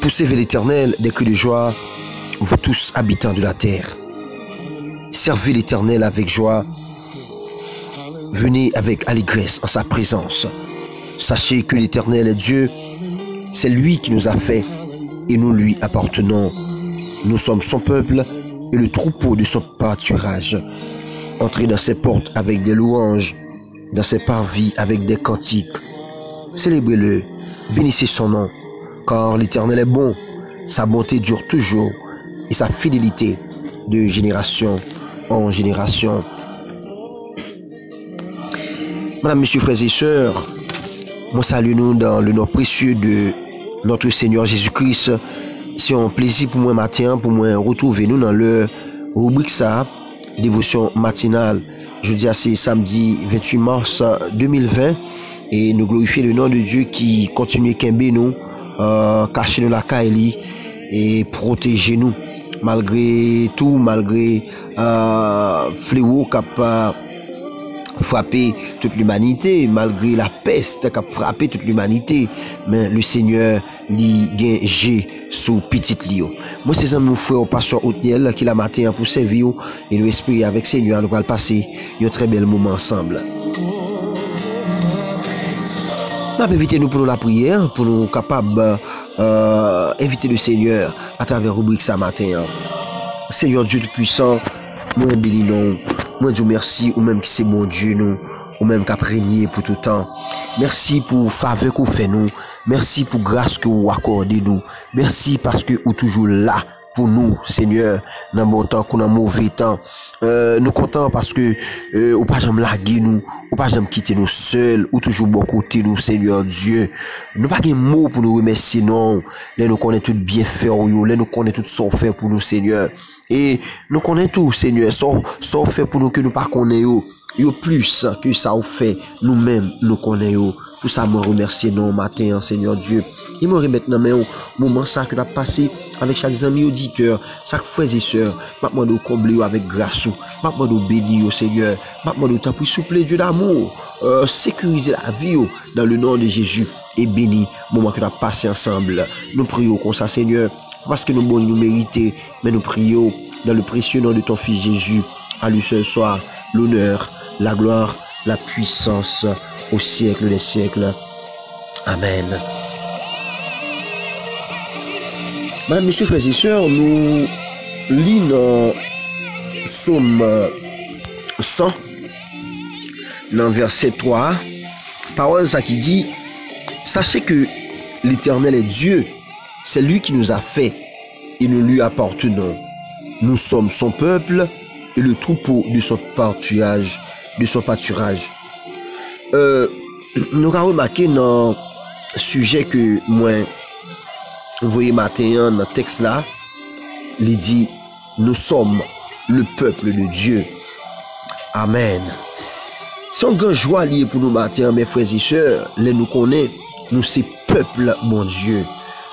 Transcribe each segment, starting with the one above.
Poussez vers l'Éternel des cris de joie, vous tous habitants de la terre. Servez l'Éternel avec joie. Venez avec allégresse en sa présence. Sachez que l'Éternel est Dieu. C'est lui qui nous a fait et nous lui appartenons. Nous sommes son peuple et le troupeau de son pâturage. Entrez dans ses portes avec des louanges, dans ses parvis avec des cantiques. Célébrez-le, bénissez son nom, car l'Éternel est bon, sa bonté dure toujours et sa fidélité de génération en génération. Madame, Monsieur, frères et sœurs, moi salue nous dans le nom précieux de notre Seigneur Jésus-Christ. C'est un plaisir pour moi matin, pour moi retrouver nous dans le rubrique ça, dévotion matinale. Je dis c'est samedi 28 mars 2020 et nous glorifions le nom de Dieu qui continue à camber nous, cacher nous la caille et protéger nous malgré tout, malgré fléau qui a frappé toute l'humanité, malgré la peste qui a frappé toute l'humanité, mais le Seigneur li gagé sous petite lio. Moi c'est mon frère pasteur Otniel qui la matin pour servir et nous espérer avec Seigneur nous allons passer un très bel moment ensemble. M'a invité nous pour la prière pour nous capable inviter le Seigneur à travers rubrique ça matin. Seigneur Dieu tout-puissant, moi bénis nous, moi Dieu merci ou même qui c'est mon Dieu nous, ou même qu'a régné pour tout temps. Merci pour faveur que vous faites nous. Merci pour grâce que vous accordez nous. Merci parce que vous êtes toujours là pour nous, Seigneur, dans bon temps, qu'on a mauvais temps. Nous contents parce que ou pas jamais laguer nous, ou pas jamais quitter nous seuls, ou toujours bon côté nous, Seigneur Dieu. Nous pas de mots pour nous remercier non. Là nous connaît tout bien faire ou là nous connaît tout son fait pour nous, Seigneur. Et nous connaît tout, Seigneur, son fait pour nous que nous pas connaissons. Yo plus que ça ou fait nous-mêmes nous connaissons. Pour ça me remercier non matin, Seigneur Dieu. Il me remet dans mes moment ça que nous avons passé avec chaque ami auditeur, chaque frère et sœur. Maintenant nous combler avec grâce, maintenant nous bénir au Seigneur, maintenant nous t'en prie souffler Dieu d'amour, sécuriser la vie dans le nom de Jésus et béni moment que nous avons passé ensemble. Nous prions comme ça, Seigneur, parce que nous bon nous mériter, mais nous prions dans le précieux nom de ton Fils Jésus. À lui seul soit l'honneur, la gloire, la puissance au siècle des siècles. Amen. Madame, Monsieur, frères et sœurs, nous lisons Psaume 100, dans verset 3, parole ça qui dit, sachez que l'Éternel est Dieu, c'est lui qui nous a fait et nous lui appartenons. Nous sommes son peuple et le troupeau de son pâturage. Nous avons remarqué dans le sujet que moi, vous voyez matin dans le texte là, il dit, nous sommes le peuple de Dieu. Amen. C'est une grande joie liée pour nous matin, mes frères et sœurs, les nous connaît, nous c'est peuple, mon Dieu.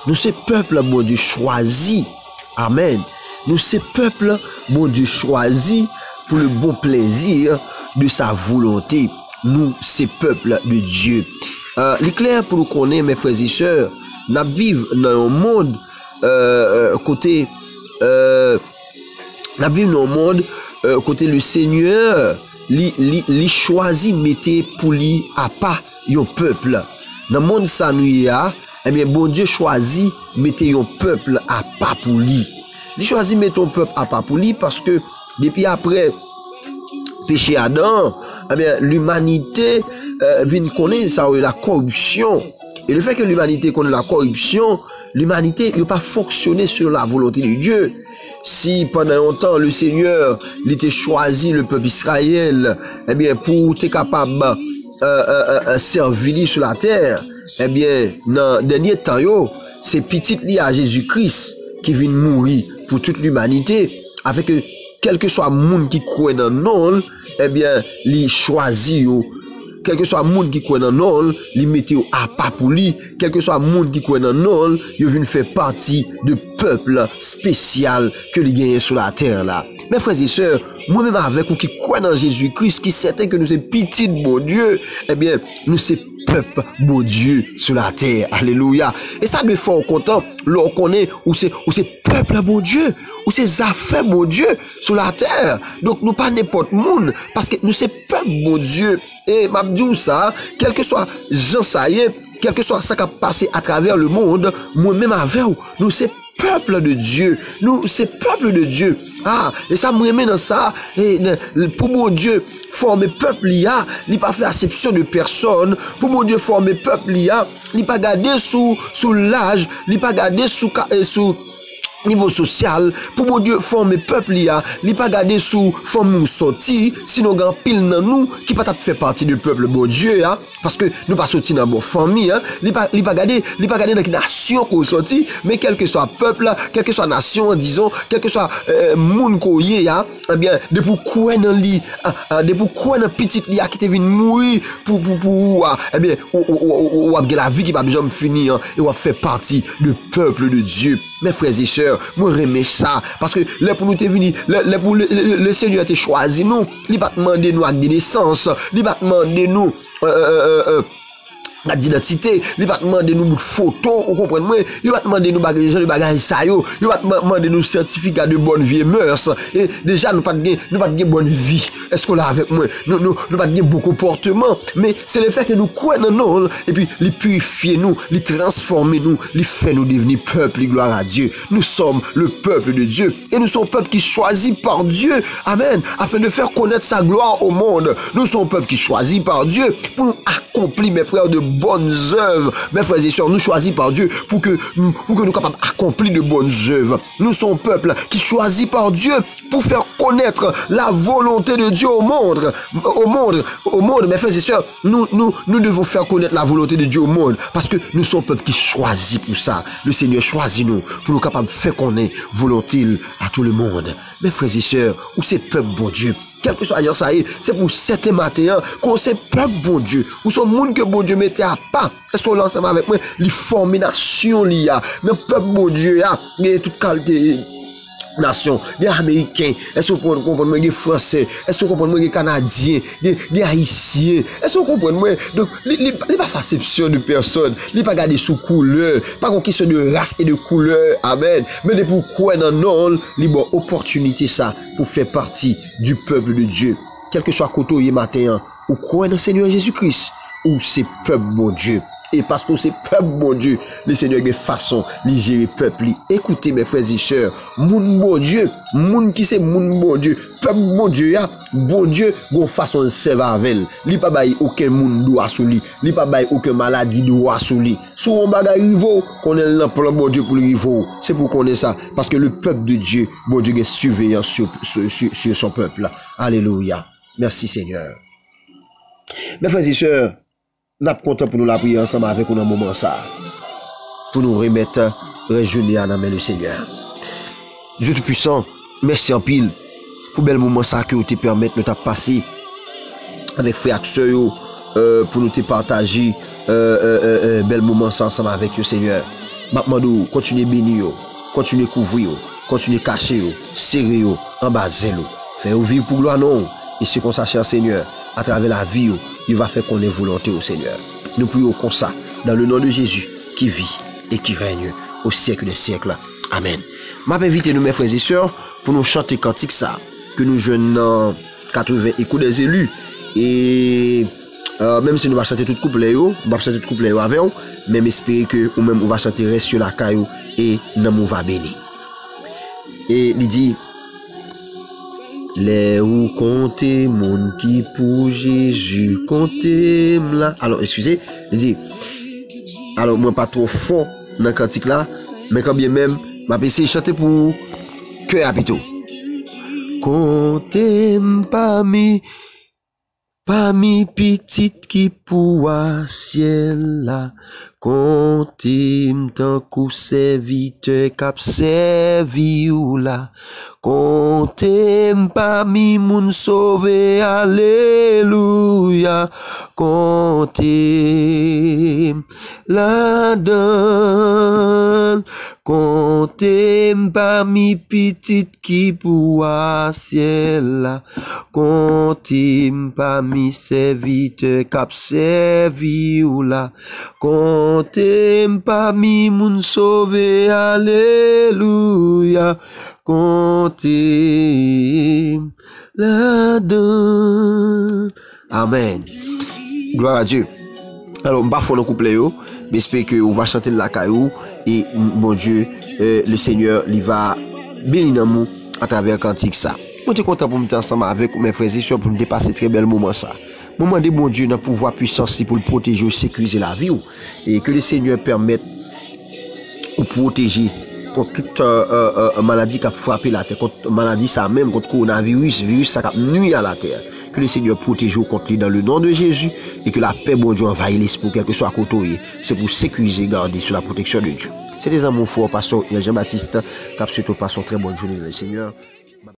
Nous c'est peuple, mon Dieu, choisi. Amen. Nous c'est peuple, mon Dieu, choisi pour le bon plaisir de sa volonté. Nous, ces peuples de Dieu. L'éclair pour nous connaître, mes frères et sœurs, nous vivons dans un monde côté côté le Seigneur li choisi mettez pour lui à pas un peuple. Dans le monde ça nous y a, eh bien bon Dieu choisit mettez un peuple à pas pour lui. Il choisit mettre un peuple à pas pour lui parce que depuis après péché Adam, eh bien l'humanité vient connaître ça la corruption. Et le fait que l'humanité connaît la corruption, l'humanité n'a pas fonctionné sur la volonté de Dieu. Si pendant longtemps le Seigneur il était choisi le peuple Israël, eh bien pour être capable servir sur la terre, eh bien dans le dernier temps, c'est petit lié à Jésus-Christ qui vient mourir pour toute l'humanité, avec que quel que soit le monde qui croit dans non, eh bien il choisit. Quel que soit le monde qui croit dans non, il mette à pas pour lui. Quel que soit le monde qui croit dans non, il vient faire partie de peuple spécial que il gagne sur la terre là. Mes frères et sœurs, moi-même avec ou qui croit dans Jésus-Christ, qui sait que nous sommes petits de bon Dieu, eh bien, nous sommes peuple bon Dieu sur la terre. Alléluia. Et ça nous fait content, l'on connaît où c'est peuple bon Dieu, où c'est affaires bon Dieu sur la terre. Donc nous pas n'importe monde parce que nous c'est peuple bon Dieu. Et m'a dit ça, quel que soit Jean Saïe, quel que soit ça qui a passé à travers le monde, moi-même avec nous c'est peuple de Dieu. Nous, c'est peuple de Dieu. Ah, et ça me remet dans ça. Et pour mon Dieu, former peuple, il n'a pas fait acception de personne. Pour mon Dieu, former peuple, il n'a pas gardé sous l'âge, il n'a pas gardé sous niveau social. Pour mon Dieu, former peuple, il n'a pas gardé sous forme sorti, sinon grand pile dans nous qui pas fait partie du peuple bon Dieu, hein, parce que nous pas sorti dans bonne famille, hein, il pas gardé dans une nation qu'on sorti, mais quel que soit peuple, quelle que soit nation, disons, quel que soit monde qu'on y a, eh bien, de pourquoi dans lui, de pourquoi dans petite li qui te vient mourir pour eh bien, ou la vie qui va jamais finir, et ou fait partie du peuple de Dieu. Mes frères et sœurs, moi remets ça parce que là pour nous t'es venu, le Seigneur t'a choisi nous, il va demander nous à des naissances, il va demander nous la d'identité, il va demander nous photos, vous comprenez moi, il va demander nous bagages ça yo, il va demander nous certificat de bonne vie et mœurs et déjà nous pas de bonne vie. Est-ce qu'on l'a avec moi? Nous pas de bon comportement, mais c'est le fait que nous croyons non non et puis les purifier nous, les transformer nous, les faire nous devenir peuple, gloire à Dieu. Nous sommes le peuple de Dieu et nous sommes peuple qui choisi par Dieu. Amen. Afin de faire connaître sa gloire au monde. Nous sommes peuple qui choisi par Dieu pour nous accomplir, mes frères, de bonnes œuvres. Mes frères et sœurs, nous choisis par Dieu pour que nous capables d'accomplir de bonnes œuvres. Nous sommes peuple qui choisi par Dieu pour faire connaître la volonté de Dieu au monde. Mes frères et sœurs, nous devons faire connaître la volonté de Dieu au monde parce que nous sommes peuple qui choisit pour ça. Le Seigneur choisit nous pour nous capables de faire connaître volonté à tout le monde. Mes frères et sœurs, où c'est peuple bon Dieu, quel que soit ailleurs ça y est, c'est pour cet matin qu'on sait peuple bon Dieu, ou son monde que bon Dieu mettait à pas. Est-ce qu'on l'ensemble avec moi, les formations li a, mais peuple bon Dieu a, il y a toute qualité nation, des Américains, est-ce que vous comprenez des Français, est-ce que vous comprenez des Canadiens, des Haïtiens, est-ce que vous comprenez donc il pas faire exception de personne, il pas garder sous couleur, pas une question de race et de couleur, amen, mais de pourquoi dans non, il bon opportunité ça pour faire partie du peuple de Dieu, quel que soit côté matin, ou croire dans le Seigneur Jésus-Christ, ou c'est peuple bon Dieu. Et parce que c'est peuple bon Dieu, le Seigneur a façon de gérer peuple. Écoutez mes frères et sœurs, moun bon Dieu, moun qui c'est moun bon Dieu, peuple bon Dieu, bon Dieu, gon façon de servir avec. Li pa bay aucun moun doit sous lui, li pa bay aucun maladie doit sous lui. Sous on bagay rivo, qu'on est là pour le bon Dieu pour le rivo. C'est pour qu'on ait ça, parce que le peuple de Dieu, bon Dieu est surveillant sur son peuple. Alléluia. Merci Seigneur. Mes frères et sœurs, nous sommes contents pour nous la prier ensemble avec nous dans un moment ça. Pour nous remettre, réjouir à la main du Seigneur. Dieu Tout-Puissant, merci en pile pour bel moment ça que vous te permettre de passer avec frère et sœurs pour nous te partager bel moment ça ensemble avec le Seigneur. Maintenant, continuez bénir, continuez couvrir, continuez cacher, serrer, embaser, faire vivre pour gloire non. Et ce qu'on sache, Seigneur, à travers la vie, il va faire qu'on ait volonté au Seigneur. Nous prions comme ça, dans le nom de Jésus, qui vit et qui règne au siècle des siècles. Amen. Je m'invite nous, mes frères et sœurs, pour nous chanter cantique ça, que nous jeûnons 80 échos des élus. Et même si nous va chanter tout couplet, on va chanter tout couplet avec vous, même espérer que ou même on va chanter reste sur la caillou et nous va bénir. Et il dit, les ou comptez mon qui pour Jésus comptez là. Alors excusez, il dit alors moi pas trop fort dans le cantique là, mais quand bien même m'a essayé de chanter pour cœur habito. Comptez parmi petite qui pour ciel là, comptez tant coup serviteur cap servi ou là, comptez parmi moun sauvé, alléluia, comptez la donne, Comptez parmi petites qui pour ciel là. Comptez parmi serviteurs cap servi ou là. Comptez parmi moun sauvé, alléluia. Comptez là-dedans. Amen. Gloire à Dieu. Alors, m'ba fò nan couple yo, j'espère que on va chanter de la caillou et bon Dieu, le Seigneur, il va bénir nous à travers cantique ça. Moi, je suis content pour me ensemble avec mes frères et sœurs pour nous dépasser très bel moment ça. Moment de bon Dieu, dans le pouvoir puissance pour le protéger, sécuriser la vie et que le Seigneur permette ou protéger contre toute maladie qui a frappé la terre, contre maladie ça même, contre coronavirus, virus ça qui nuit à la terre. Que le Seigneur protège au contre lui dans le nom de Jésus et que la paix, bon Dieu, envahit l'esprit, quel que soit à côté. C'est pour sécuriser, garder sous la protection de Dieu. C'était un amour fort, pasteur Jean-Baptiste, qui a souhaité passer une très bonne journée, le Seigneur.